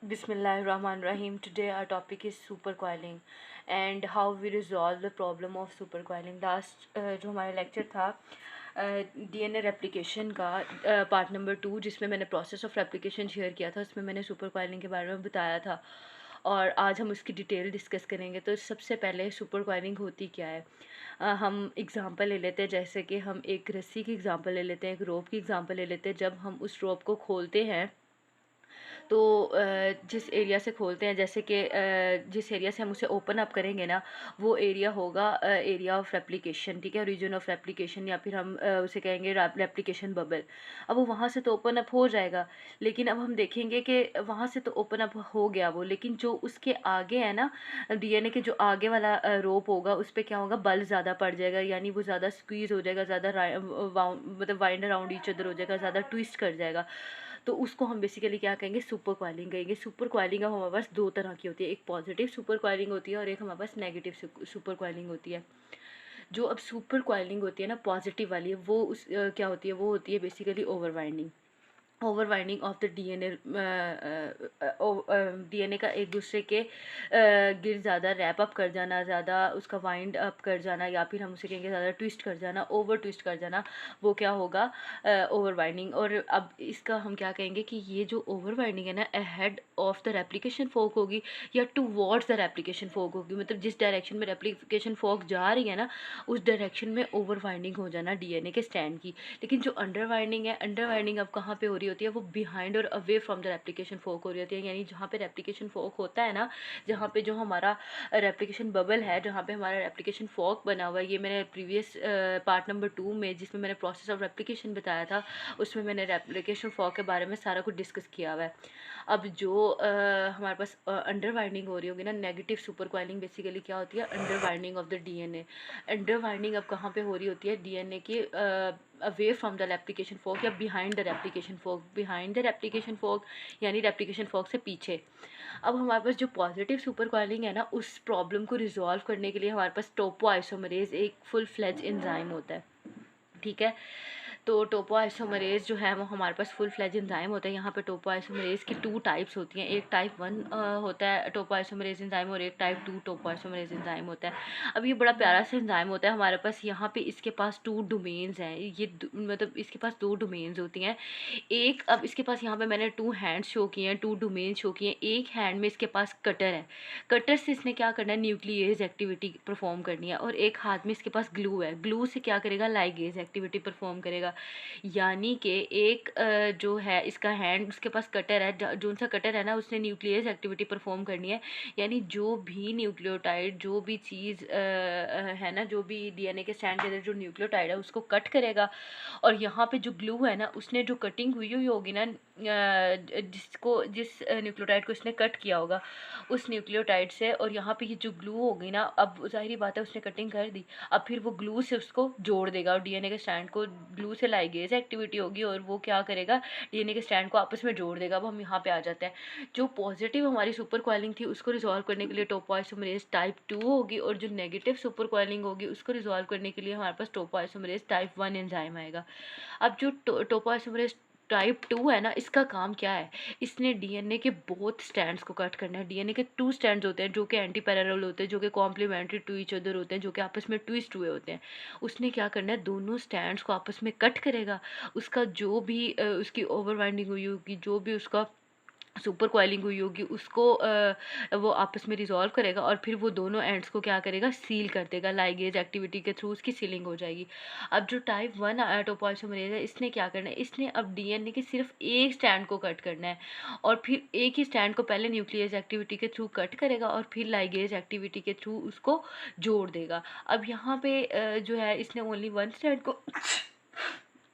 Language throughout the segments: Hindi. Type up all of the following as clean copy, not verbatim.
Bismillahirrahmanirrahim. Today our topic is supercoiling and how we resolve the problem of supercoiling. Last जो हमारा लेक्चर था डीएनए रेप्लिकेशन का पार्ट नंबर 2 जिसमें मैंने प्रोसेस ऑफ रेप्लिकेशन शेयर किया था, उसमें मैंने सुपरकॉइलिंग के बारे में बताया था और आज हम उसकी डिटेल डिस्कस करेंगे। तो सबसे पहले सुपरकॉइलिंग होती क्या है, हम एग्ज़ाम्पल ले लेते हैं। जैसे कि हम एक रस्सी की एग्ज़ाम्पल ले लेते हैं, एक रोप की एग्ज़ाम्पल ले लेते हैं। जब हम उस रोप को खोलते हैं तो जिस एरिया से खोलते हैं, जैसे कि जिस एरिया से हम उसे ओपन अप करेंगे ना, वो एरिया होगा एरिया ऑफ रेप्लिकेशन, ठीक है, रीजन ऑफ रेप्लिकेशन, या फिर हम उसे कहेंगे रेप्लिकेशन बबल। अब वो वहाँ से तो ओपन अप हो जाएगा, लेकिन अब हम देखेंगे कि वहाँ से तो ओपन अप हो गया वो, लेकिन जो उसके आगे है ना, डीएनए के जो आगे वाला रोप होगा, उस पर क्या होगा, बल ज़्यादा पड़ जाएगा, यानी वो ज़्यादा स्क्वीज़ हो जाएगा, ज़्यादा मतलब वाइंड अराउंड ईच अदर हो जाएगा, ज़्यादा ट्विस्ट कर जाएगा। तो उसको हम बेसिकली क्या कहेंगे, सुपर कॉइलिंग कहेंगे। सुपर कॉइलिंग अब हमारे पास दो तरह की होती है, एक पॉजिटिव सुपर कॉइलिंग होती है और एक हमारे पास नेगेटिव सुपर कॉइलिंग होती है। जो अब सुपर कॉइलिंग होती है ना, पॉजिटिव वाली, वो क्या होती है, वो होती है basically over winding. Over winding of the DNA, DNA का एक दूसरे के गिर ज़्यादा रैप अप कर जाना, ज़्यादा उसका वाइंड अप कर जाना, या फिर हम उसे कहेंगे ज़्यादा ट्विस्ट कर जाना, ओवर ट्विस्ट कर जाना, वो क्या होगा, ओवर वाइंडिंग। और अब इसका हम क्या कहेंगे कि ये जो ओवर वाइंडिंग है ना, अहेड ऑफ द रेप्लिकेशन फोक होगी या टूवर्ड्स द रेप्लिकेशन फोक होगी, मतलब जिस डायरेक्शन में रेप्लिकेशन फोक जा रही है ना, उस डायरेक्शन में ओवर वाइंडिंग हो जाना डीएनए के स्टैंड की। लेकिन जो अंडर वाइंडिंग है, अंडर वाइंडिंग अब कहाँ पे हो रही होती है, वो बिहाइंड और अवे फ्रॉम द रेप्लिकेशन फोक हो रही होती है। यानी जहाँ पे रेप्लिकेशन फोक होता है ना, जहाँ पे जो हमारा रेप्लिकेशन बबल है, जहाँ पे हमारा रेप्लिकेशन फोक बना हुआ है, ये मैंने प्रीवियस पार्ट नंबर 2 में, जिसमें मैंने प्रोसेस ऑफ रेप्लिकेशन बताया था, उसमें मैंने रेप्लिकेशन फोक के बारे में सारा कुछ डिस्कस किया हुआ है। अब जो हमारे पास अंडर वाइंडिंग हो रही होगी ना, नेगेटिव सुपर कॉइलिंग बेसिकली क्या होती है, under winding of the DNA. Under winding अब कहाँ पे हो रही होती है, डीएनए के away from the replication fork या behind the replication fork. Behind the replication fork यानी रेप्लिकेशन फोक से पीछे। अब हमारे पास जो पॉजिटिव सुपर कॉइलिंग है ना, उस प्रॉब्लम को रिजॉल्व करने के लिए हमारे पास टोपो आइसोमरेज एक फुल फ्लेज एंजाइम होता है, ठीक है। तो टोपो आइसोमरेज जो है वो हमारे पास फुल फ्लेज एंजाइम होता है। यहाँ पे टोपो आइसोमरेज की 2 टाइप्स होती हैं, एक टाइप 1 होता है टोपो आइसोमरेज एंजाइम और एक टाइप 2 टोपो आइसोमरेज एंजाइम होता है। अब ये बड़ा प्यारा सा एंजाइम होता है हमारे पास। यहाँ पे इसके पास 2 डोमेन्स हैं, ये मतलब इसके पास 2 डोमेन्स होती हैं। एक, अब इसके पास यहाँ पे मैंने 2 हैंड्स शो किए हैं, 2 डोमेन शो किए हैं। एक हैंड में इसके पास कटर है, कटर से इसने क्या करना है, न्यूक्लियेज एक्टिविटी परफॉर्म करनी है। और एक हाथ में इसके पास ग्लू है, ग्लू से क्या करेगा, लाइगेज एक्टिविटी परफॉर्म करेगा। यानी कि एक जो है इसका हैंड, उसके पास कटर है, जो सा कटर है ना, उसने न्यूक्लियस एक्टिविटी परफॉर्म करनी है। यानी जो भी न्यूक्लियोटाइड, जो भी चीज़ है ना, जो भी डीएनए के स्ट्रैंड के अंदर जो न्यूक्लियोटाइड है उसको कट करेगा। और यहाँ पे जो ग्लू है ना, उसने जो कटिंग हुई हुई होगी ना, जिस न्यूक्लियोटाइड को इसने कट किया होगा उस न्यूक्लियोटाइड से, और यहाँ पे ये जो ग्लू होगी ना, अब जाहिर बात है उसने कटिंग कर दी, अब फिर वो ग्लू से उसको जोड़ देगा और डीएनए के स्ट्रैंड को, ग्लू से लाइगेज एक्टिविटी होगी और वो क्या करेगा, डीएनए के स्ट्रैंड को आपस में जोड़ देगा। अब हम यहाँ पे आ जाते हैं, जो पॉजिटिव हमारी सुपर कॉइलिंग थी उसको रिजॉल्व करने के लिए टोपोआइसोमरेज टाइप 2 होगी, और जो नेगेटिव सुपर कॉइलिंग होगी उसको रिजॉल्व करने के लिए हमारे पास टोपोआइसोमरेज टाइप 1 एंजाइम आएगा। अब जो टोपोआइसोमरेज टाइप 2 है ना, इसका काम क्या है, इसने डीएनए के बोथ स्टैंड्स को कट करना है। डीएनए के 2 स्टैंड्स होते हैं जो कि एंटी पैरेलल होते हैं, जो कि कॉम्प्लीमेंट्री टू ईच अदर होते हैं, जो कि आपस में ट्विस्ट हुए होते हैं। उसने क्या करना है, दोनों स्टैंड्स को आपस में कट करेगा। उसका जो भी उसकी ओवर वाइंडिंग हुई होगी, जो भी उसका सुपर कॉइलिंग हुई होगी, उसको वो आपस में रिजॉल्व करेगा और फिर वो दोनों एंड्स को क्या करेगा, सील कर देगा। लाइगेज एक्टिविटी के थ्रू उसकी सीलिंग हो जाएगी। अब जो टाइप 1 टोपोआइसोमरेज है, इसने क्या करना है, इसने अब डीएनए के सिर्फ एक स्टैंड को कट करना है, और फिर एक ही स्टैंड को पहले न्यूक्लियस एक्टिविटी के थ्रू कट करेगा और फिर लाइगेज एक्टिविटी के थ्रू उसको जोड़ देगा। अब यहाँ पे जो है इसने ओनली 1 स्टैंड को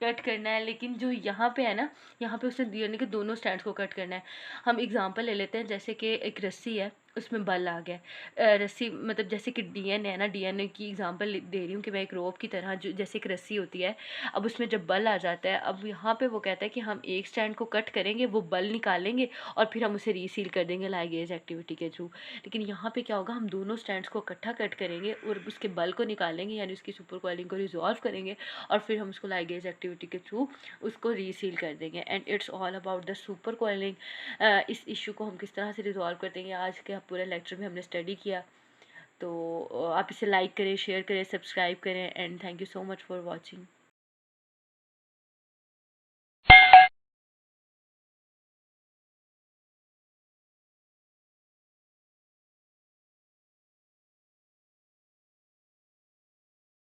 कट करना है, लेकिन जो यहाँ पे है ना, यहाँ पे उसने डीएनए के दोनों स्टैंड्स को कट करना है। हम एग्जांपल ले लेते हैं, जैसे कि एक रस्सी है, उसमें बल आ गया। रस्सी मतलब जैसे कि डीएनए है ना, डीएनए की एग्जांपल दे रही हूँ कि मैं एक रोप की तरह, जो जैसे एक रस्सी होती है, अब उसमें जब बल आ जाता है, अब यहाँ पे वो कहता है कि हम एक स्टैंड को कट करेंगे, वो बल निकालेंगे और फिर हम उसे रीसील कर देंगे लाइगेज एक्टिविटी के थ्रू। लेकिन यहाँ पे क्या होगा, हम दोनों स्टैंड्स को इकट्ठा कट करेंगे और उसके बल को निकालेंगे, यानी उसकी सुपर कॉइलिंग को रिजॉल्व करेंगे और फिर हम उसको लाइगेज एक्टिविटी के थ्रू उसको रीसील कर देंगे। And it's all about the super coiling. इस इशू को हम किस तरह से रिजॉल्व कर देंगे, आज के पूरे लेक्चर में हमने स्टडी किया। तो आप इसे लाइक करें, शेयर करें, सब्सक्राइब करें, and thank you so much for watching.